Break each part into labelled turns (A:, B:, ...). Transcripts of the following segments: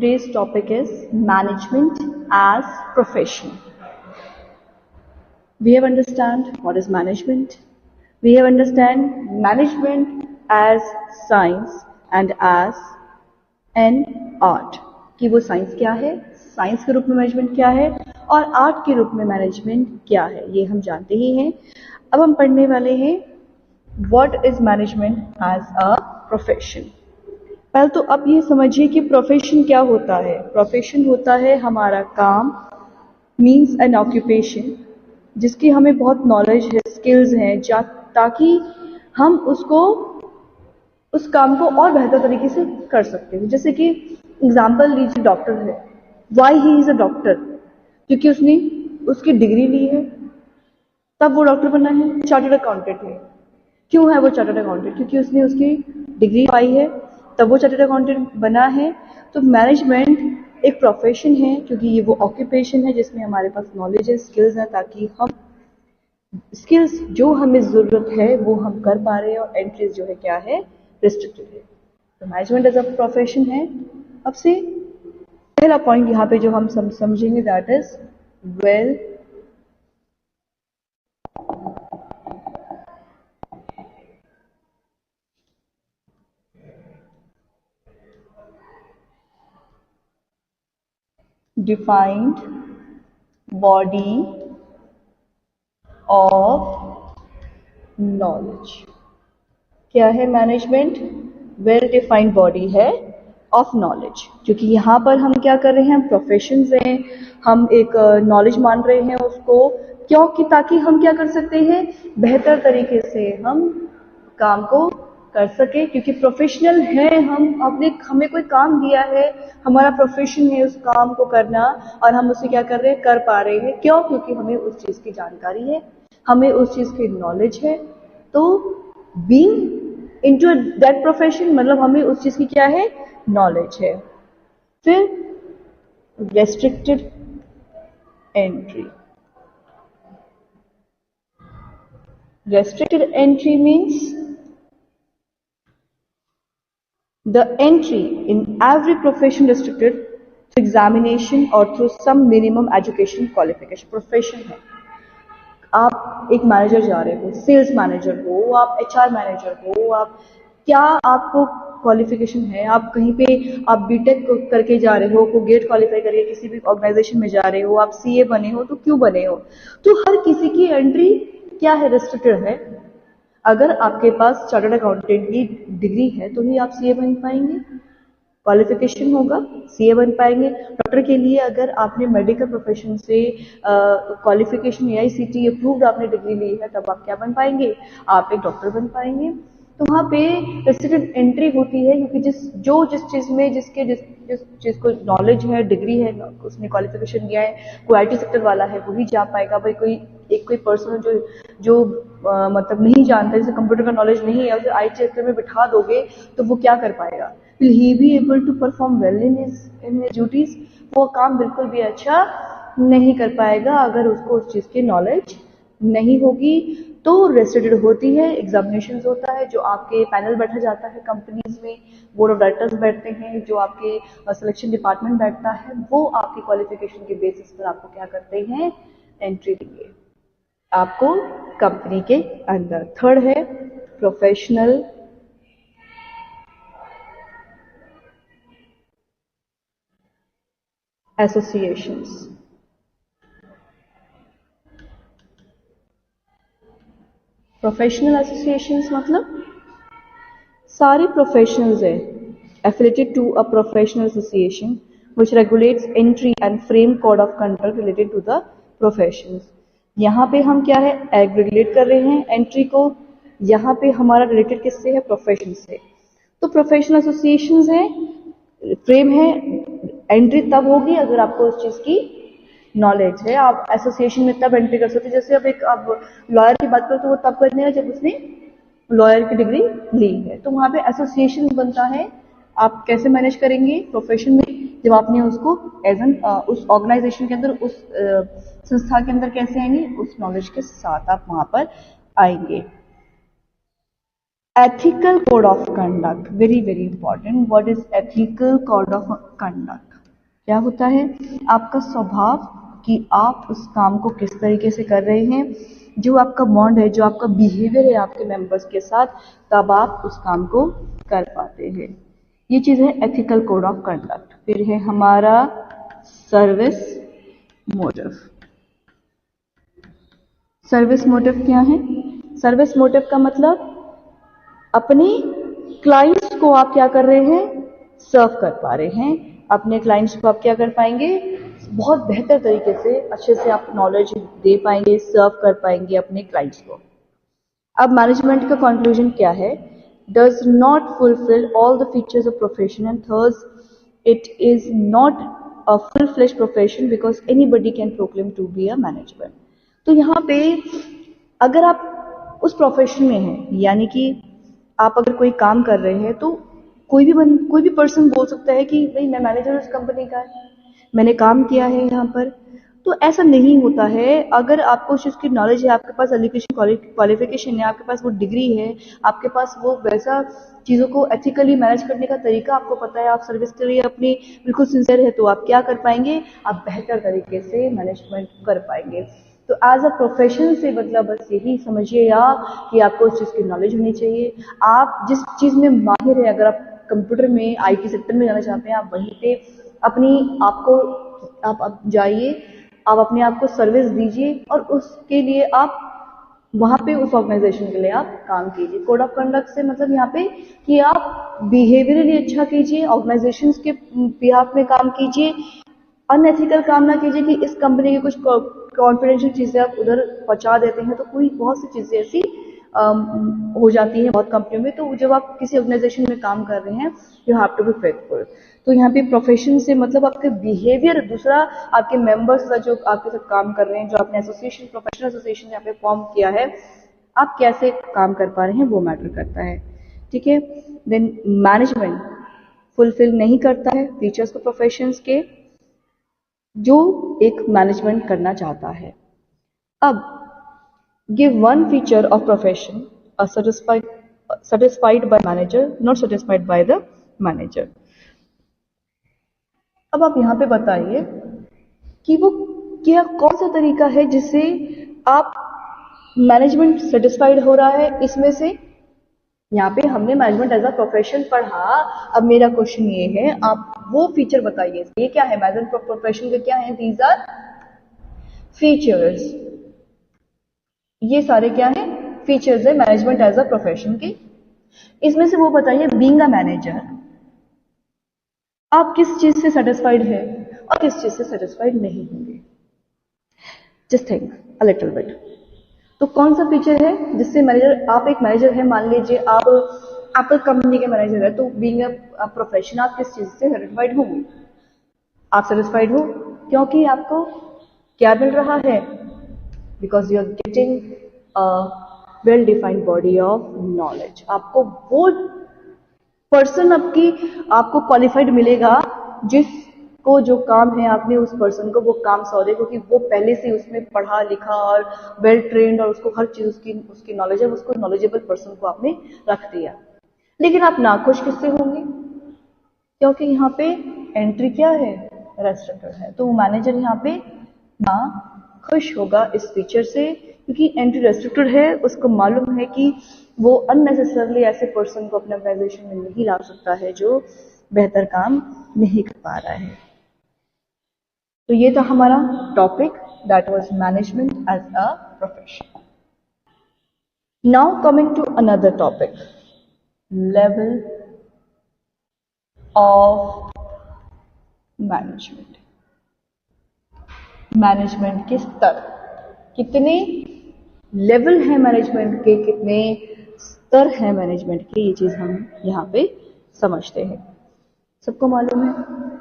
A: Today's topic is management as profession. We have understand what is management. We have understand management as science and as an art. कि वो science क्या है, science के रूप में management क्या है और आर्ट के रूप में मैनेजमेंट क्या है, ये हम जानते ही हैं। अब हम पढ़ने वाले हैं what is management as a profession. पहले तो अब ये समझिए कि प्रोफेशन क्या होता है। प्रोफेशन होता है हमारा काम, मीन्स एन ऑक्यूपेशन, जिसकी हमें बहुत नॉलेज है, स्किल्स हैं, ताकि हम उस काम को और बेहतर तरीके से कर सकते हैं। जैसे कि एग्जाम्पल लीजिए, डॉक्टर है। Why he is a doctor? क्योंकि उसने उसकी डिग्री ली है, तब वो डॉक्टर बना है। चार्टर्ड अकाउंटेंट है, क्यों है वो चार्टर्ड अकाउंटेंट? क्योंकि उसने उसकी डिग्री पाई है, तब वो चार्टर्ड अकाउंटेंट बना है। तो मैनेजमेंट एक प्रोफेशन है, क्योंकि ये वो ऑक्यूपेशन है जिसमें हमारे पास नॉलेज है, स्किल्स हैं, ताकि हम स्किल्स जो हमें ज़रूरत है वो हम कर पा रहे हैं, और एंट्रीज जो है क्या है, रिस्ट्रिक्टेड है। तो मैनेजमेंट एज अ प्रोफेशन है। अब से पहला पॉइंट यहाँ पे जो हम समझेंगे, that is well defined body of knowledge. क्या है मैनेजमेंट? वेल डिफाइंड बॉडी है ऑफ नॉलेज। क्योंकि यहाँ पर हम क्या कर रहे हैं, हम प्रोफेशंस हैं, हम एक नॉलेज मान रहे हैं उसको, क्योंकि ताकि हम क्या कर सकते हैं, बेहतर तरीके से हम काम को कर सके। क्योंकि प्रोफेशनल है हम, हमें कोई काम दिया है, हमारा प्रोफेशन है उस काम को करना, और हम उसे क्या कर रहे हैं, कर पा रहे हैं। क्यों? क्योंकि हमें उस चीज़ की जानकारी है, हमें उस चीज़ की नॉलेज है। तो बीइंग इनटू दैट प्रोफेशन मतलब हमें उस चीज़ की क्या है, नॉलेज है। फिर restricted entry. Restricted entry means the entry in every profession restricted through examination or through some minimum education qualification. Profession है, आप एक मैनेजर जा रहे हो, सेल्स मैनेजर हो, आप एचआर मैनेजर हो, आप क्या आपको क्वालिफिकेशन है? आप कहीं पे आप बीटेक करके जा रहे हो, को गेट क्वालिफाई करके किसी भी ऑर्गेनाइजेशन में जा रहे हो, आप सीए बने हो, तो क्यों बने हो? तो हर किसी की एंट्री क्या है, रेस्ट्रिक्टेड है। अगर आपके पास चार्टर्ड अकाउंटेंट की डिग्री है तो ही आप सीए बन पाएंगे, क्वालिफिकेशन होगा सीए बन पाएंगे। डॉक्टर के लिए अगर आपने मेडिकल प्रोफेशन से क्वालिफिकेशन एआईसीटी अप्रूव्ड आपने डिग्री ली है, तब आप क्या बन पाएंगे, आप एक डॉक्टर बन पाएंगे। तो वहाँ पे रेस्ट्रिक्टेड एंट्री होती है, क्योंकि जिस चीज़ में जिस चीज़ को नॉलेज है, डिग्री है, उसने क्वालिफिकेशन किया है, कोई आईटी सेक्टर वाला है वही जा पाएगा। भाई कोई पर्सन जो मतलब नहीं जानता, जैसे कंप्यूटर का नॉलेज नहीं है, उसे आईटी सेक्टर में बिठा दोगे तो वो क्या कर पाएगा? Will he be able to perform well in his duties? वो काम बिल्कुल भी अच्छा नहीं कर पाएगा अगर उसको उस चीज़ की नॉलेज नहीं होगी। तो रेस्ट्रिक्टेड होती है। एग्जामिनेशन होता है, जो आपके पैनल बैठा जाता है कंपनीज में, बोर्ड ऑफ डायरेक्टर्स बैठते हैं, जो आपके सिलेक्शन डिपार्टमेंट बैठता है, वो आपकी क्वालिफिकेशन के बेसिस पर आपको क्या करते हैं, एंट्री देंगे आपको कंपनी के अंदर। थर्ड है प्रोफेशनल एसोसिएशंस। प्रोफेशनल एसोसिएशंस मतलब सारे प्रोफेशनल्स है affiliated to a professional association which regulates entry and frame code of conduct related to the professions. यहाँ पे हम क्या है, रेगुलेट कर रहे हैं एंट्री को। यहाँ पे हमारा रिलेटेड किससे है, प्रोफेशन से। तो प्रोफेशनल एसोसिएशंस है, फ्रेम है, एंट्री तब होगी अगर आपको उस चीज़ की नॉलेज है। आप एसोसिएशन में तब एंट्री कर सकते हैं। जैसे अब लॉयर की बात करो तो वो तब करने जब उसने लॉयर की डिग्री ली है, तो वहाँ पे एसोसिएशन बनता है। आप कैसे मैनेज करेंगे प्रोफेशन में, जब आपने उसको एज एन उस ऑर्गेनाइजेशन के अंदर, उस संस्था के अंदर कैसे आएंगे, उस नॉलेज के साथ आप वहाँ पर आएंगे। Ethical code of conduct, very very important. What is ethical code of conduct? क्या होता है? आपका स्वभाव कि आप उस काम को किस तरीके से कर रहे हैं, जो आपका बॉन्ड है, जो आपका बिहेवियर है आपके मेंबर्स के साथ, तब आप उस काम को कर पाते हैं। ये चीज़ है एथिकल कोड ऑफ कंडक्ट। फिर है हमारा सर्विस मोटिव। सर्विस मोटिव क्या है? सर्विस मोटिव का मतलब अपने क्लाइंट्स को आप क्या कर रहे हैं? सर्व कर पा रहे हैं। अपने क्लाइंट्स को आप क्या कर पाएंगे? बहुत बेहतर तरीके से, अच्छे से आप नॉलेज दे पाएंगे, सर्व कर पाएंगे अपने क्लाइंट्स को। अब मैनेजमेंट का कंक्लूजन क्या है? Does not fulfil all the features of profession and thus it is not a full fledged profession because anybody can proclaim to be a management. तो यहाँ पे अगर आप उस प्रोफेशन में हैं, यानी कि आप अगर कोई काम कर रहे हैं, तो कोई भी पर्सन बोल सकता है कि भाई मैं मैनेजर उस कंपनी का है, मैंने काम किया है यहाँ पर। तो ऐसा नहीं होता है। अगर आपको उस चीज़ की नॉलेज है, आपके पास एजुकेशन क्वालिफिकेशन है, आपके पास वो डिग्री है, आपके पास वो वैसा चीज़ों को एथिकली मैनेज करने का तरीका आपको पता है, आप सर्विस के लिए अपनी बिल्कुल सिंसियर है, तो आप क्या कर पाएंगे? आप बेहतर तरीके से मैनेजमेंट कर पाएंगे। तो एज अ प्रोफेशन से मतलब बस यही समझिए आप कि आपको उस चीज़ की नॉलेज होनी चाहिए। आप जिस चीज़ में माहिर है, अगर आप कंप्यूटर में आईटी सेक्टर में जाना चाहते हैं, आप वहीं पे अपनी आपको आप जाइए, आप अपने आप को सर्विस दीजिए और उसके लिए आप वहाँ पे उस ऑर्गेनाइजेशन के लिए आप काम कीजिए। कोड ऑफ कंडक्ट से मतलब यहाँ पे कि आप बिहेवियरली अच्छा कीजिए, ऑर्गेनाइजेशन के बिहाफ में काम कीजिए, अनएथिकल काम ना कीजिए कि इस कंपनी की कुछ कॉन्फिडेंशियल चीज़ें आप उधर पहुंचा देते हैं। तो कोई बहुत सी चीज़ें ऐसी हो जाती हैं बहुत कंपनियों में। तो जब आप किसी ऑर्गेनाइजेशन में काम कर रहे हैं, you have to be faithful. तो यहाँ पे प्रोफेशन से मतलब आपके बिहेवियर, दूसरा आपके मेंबर्स का जो आपके साथ काम कर रहे हैं, जो आपने एसोसिएशन, प्रोफेशनल एसोसिएशन यहाँ पे फॉर्म किया है, आप कैसे काम कर पा रहे हैं वो मैटर करता है। ठीक है। देन मैनेजमेंट फुलफिल नहीं करता है फीचर्स को प्रोफेशंस के जो एक मैनेजमेंट करना चाहता है। अब give one feature of profession satisfied by manager, not satisfied by the manager। अब आप यहाँ पे बताइए कि वो क्या कौन सा तरीका है जिससे आप मैनेजमेंट सेटिस्फाइड हो रहा है इसमें से। यहाँ पे हमने मैनेजमेंट एज अ प्रोफेशन पढ़ा। अब मेरा क्वेश्चन ये है, आप वो फीचर बताइए। ये क्या है मैनेजमेंट प्रोफेशन के? क्या है? These are features. ये सारे क्या है? फीचर्स है मैनेजमेंट एज अ प्रोफेशन के। इसमें से वो बताइए, बीइंग अ मैनेजर आप किस चीज से सेटिस्फाइड है और किस चीज से सेटिस्फाइड नहीं होंगे। Just think a little bit. तो कौन सा फीचर है जिससे मैनेजर, आप एक मैनेजर है, मान लीजिए आप एप्पल कंपनी के मैनेजर है, तो बीइंग अ प्रोफेशन आप किस चीज से सेटिस्फाइड होंगे? आप सेटिस्फाइड हो क्योंकि आपको क्या मिल रहा है? Because you are getting a well defined body of knowledge. आपको वो पर्सन आपको क्वालिफाइड मिलेगा जिसको जो काम है, आपने उस पर्सन को वो काम सौदे, क्योंकि वो पहले से उसमें पढ़ा लिखा और वेल ट्रेन्ड और उसको हर चीज उसकी नॉलेज है, उसको नॉलेजेबल पर्सन को आपने रख दिया। लेकिन आप नाखुश किससे होंगे? क्योंकि यहाँ पे एंट्री क्या है? रेस्ट्रिक्टेड है। तो मैनेजर यहाँ पे ना खुश होगा इस फीचर से, क्योंकि एंट्री रेस्ट्रिक्टेड है। उसको मालूम है कि वो अननेसेसरली ऐसे पर्सन को अपने ऑर्गेनाइजेशन में नहीं ला सकता है जो बेहतर काम नहीं कर पा रहा है। तो ये था हमारा topic, that was management as a profession. Now coming to another topic, level of management. Management के स्तर, कितने लेवल है मैनेजमेंट के, कितने स्तर हैं मैनेजमेंट के, ये चीज हम यहाँ पे समझते हैं। सबको मालूम है,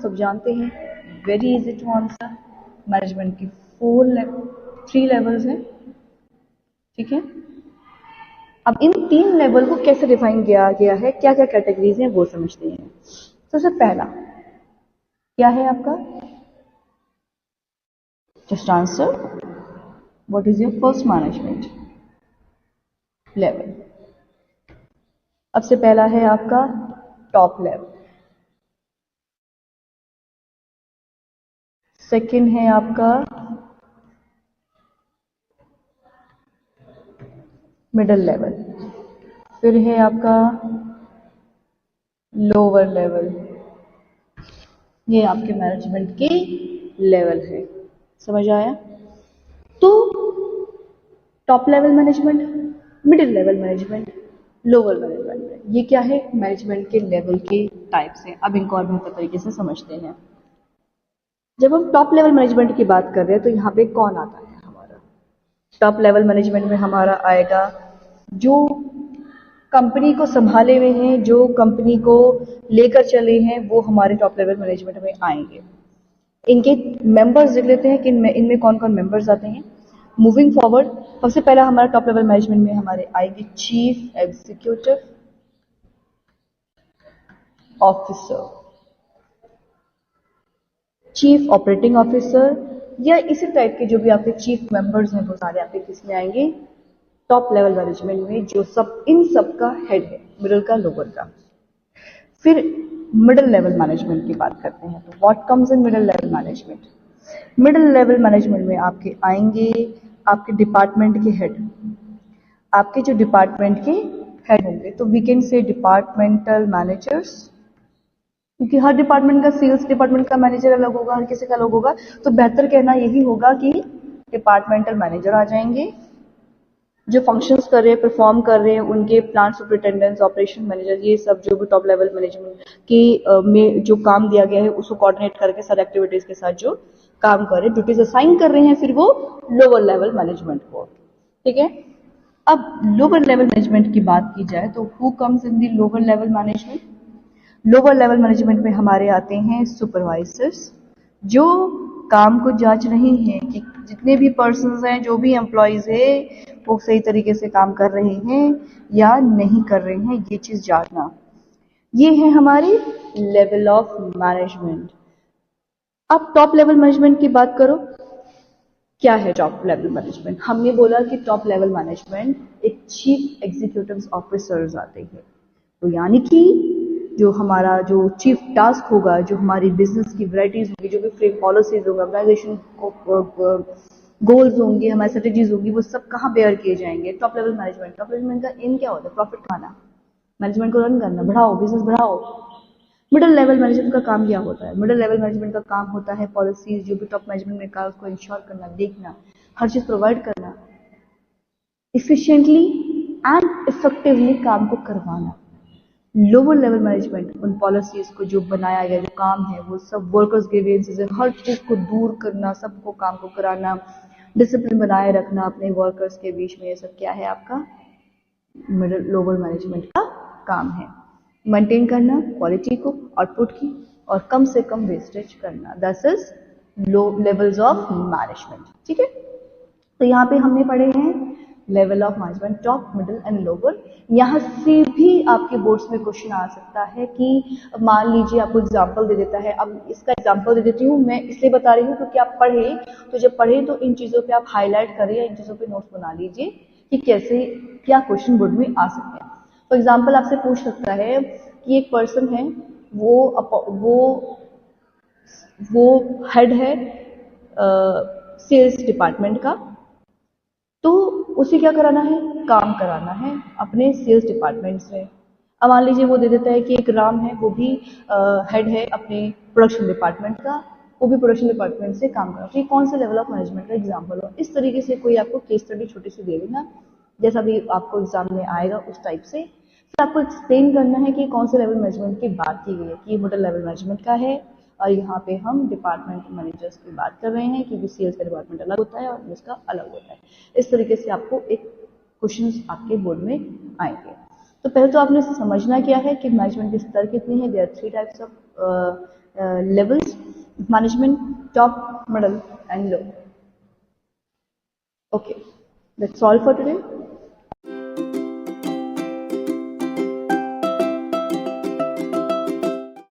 A: सब जानते हैं, very easy to answer. Management की 3 लेवल्स हैं। ठीक है। अब इन 3 लेवल को कैसे डिफाइन किया गया है, क्या क्या कैटेगरीज हैं वो समझते हैं। सबसे पहला क्या है आपका? Just answer, what is your first management level? अब से पहला है आपका टॉप लेवल। सेकंड है आपका मिडिल लेवल, फिर है आपका लोअर लेवल। ये आपके मैनेजमेंट के लेवल है, समझ आया? तो top level management, middle level management, lower management, ये क्या है? मैनेजमेंट के लेवल के टाइप्स हैं। अब इनको और बेहतर तरीके से समझते हैं। जब हम टॉप लेवल मैनेजमेंट की बात कर रहे हैं तो यहाँ पे कौन आता है हमारा? टॉप लेवल मैनेजमेंट में हमारा आएगा जो कंपनी को संभाले हुए हैं, जो कंपनी को लेकर चले हैं, वो हमारे टॉप लेवल मैनेजमेंट में आएंगे। इनके मेंबर्स देख लेते हैं कि इनमें कौन कौन मेंबर्स आते हैं। मूविंग फॉरवर्ड, सबसे पहला हमारा टॉप लेवल मैनेजमेंट में हमारे आएंगे chief executive officer, chief operating officer, या इसी टाइप के जो भी आपके चीफ मेंबर्स हैं वो सारे आपके किस में आएंगे? टॉप लेवल मैनेजमेंट में, जो सब इन सब का हेड है, मिडिल का, लोअर का। फिर मिडिल लेवल मैनेजमेंट की बात करते हैं तो what comes in middle level management? Middle level management में आपके आएंगे आपके डिपार्टमेंट के हेड, आपके जो डिपार्टमेंट के हेड होंगे, तो we can say departmental managers, क्योंकि हर डिपार्टमेंट का, सेल्स डिपार्टमेंट का मैनेजर अलग होगा, हर किसी का अलग होगा, तो बेहतर कहना यही होगा कि डिपार्टमेंटल मैनेजर आ जाएंगे, जो फंक्शंस कर रहे हैं, परफॉर्म कर रहे हैं, उनके प्लांट सुपरिटेंडेंट्स, ऑपरेशन मैनेजर, ये सब जो भी टॉप लेवल मैनेजमेंट की में जो काम दिया गया है उसको कोऑर्डिनेट करके सारी एक्टिविटीज के साथ जो काम कर रहे हैं, ड्यूटीज असाइन कर रहे हैं, फिर वो लोअर लेवल मैनेजमेंट को। ठीक है, अब लोअर लेवल मैनेजमेंट की बात की जाए तो who comes in the lower level management? Lower level management में हमारे आते हैं सुपरवाइजर्स, जो काम को जांच रहे हैं कि जितने भी पर्सन्स हैं, जो भी एम्प्लॉयज है, वो सही तरीके से काम कर रहे हैं या नहीं कर रहे हैं, ये चीज जानना। ये है हमारी लेवल ऑफ मैनेजमेंट। अब टॉप लेवल मैनेजमेंट की बात करो, क्या है टॉप लेवल मैनेजमेंट? हमने बोला कि टॉप लेवल मैनेजमेंट एक चीफ एग्जीक्यूटिव ऑफिसर्स आते हैं, तो यानी कि जो हमारा जो चीफ टास्क होगा, जो हमारी बिजनेस की वैरायटीज होगी, जो भी फ्रेम पॉलिसीज होंगे, ऑर्गेनाइजेशन गोल्स होंगे, हमारी स्ट्रेटेजीज होगी, वो सब कहाँ बेयर किए जाएंगे? Top level management. Top level management का एम क्या होता है? प्रॉफिट कमाना, मैनेजमेंट को रन करना, बढ़ाओ, बिजनेस बढ़ाओ। मिडिल लेवल मैनेजमेंट का काम क्या होता है? मिडिल लेवल मैनेजमेंट का काम होता है पॉलिसीज, जो भी टॉप मैनेजमेंट ने कहा उसको इंश्योर करना, देखना, हर चीज प्रोवाइड करना, इफिशिएंटली एंड इफेक्टिवली काम को करवाना। लोअर लेवल मैनेजमेंट उन पॉलिसीज को जो बनाया गया, जो काम है, वो सब वर्कर्स ग्रीवेंसेस है, हर चीज को दूर करना, सबको काम को कराना, डिसिप्लिन बनाए रखना अपने वर्कर्स के बीच में, ये सब क्या है? आपका मिडिल लोअर मैनेजमेंट का काम है। मेंटेन करना क्वालिटी को, आउटपुट की, और कम से कम वेस्टेज करना, that is low levels of management. ठीक है, तो यहाँ पे हमने पढ़े हैं level of management, top, middle and lower. यहाँ से भी आपके बोर्ड्स में क्वेश्चन आ सकता है कि मान लीजिए आपको एग्जांपल दे देता है। अब इसका एग्जांपल दे देती हूँ मैं, इसलिए बता रही हूँ क्योंकि आप पढ़े, तो जब पढ़े तो इन चीज़ों पे आप हाईलाइट करिए, इन चीज़ों पे नोट्स बना लीजिए कि कैसे क्या क्वेश्चन बोर्ड में आ सकते हैं। तो एग्जाम्पल आपसे पूछ सकता है कि एक पर्सन है, वो हेड है सेल्स डिपार्टमेंट का, तो उसे क्या कराना है? काम कराना है अपने सेल्स डिपार्टमेंट से। अब मान लीजिए वो दे देता है कि एक राम है, वो भी हेड है अपने प्रोडक्शन डिपार्टमेंट का, वो भी प्रोडक्शन डिपार्टमेंट से काम करा। तो ये कौन से लेवल ऑफ मैनेजमेंट का एग्जाम्पल हो? इस तरीके से कोई आपको केस स्टडी छोटी सी दे देना, जैसा भी आपको एग्जाम में आएगा उस टाइप से, फिर आपको एक्सप्लेन करना है कि कौन से लेवल मैनेजमेंट की बात की गई है, कि ये मिडिल लेवल मैनेजमेंट का है, और यहाँ पे हम डिपार्टमेंट मैनेजर्स की बात कर रहे हैं, क्योंकि सेल्स का डिपार्टमेंट अलग होता है और इसका अलग होता है। इस तरीके से आपको एक क्वेश्चंस आपके बोर्ड में आएंगे। तो पहले तो आपने समझना क्या है कि मैनेजमेंट के स्तर कितने हैं। There are 3 types of levels, management, top, middle and low. Okay, that's all for today.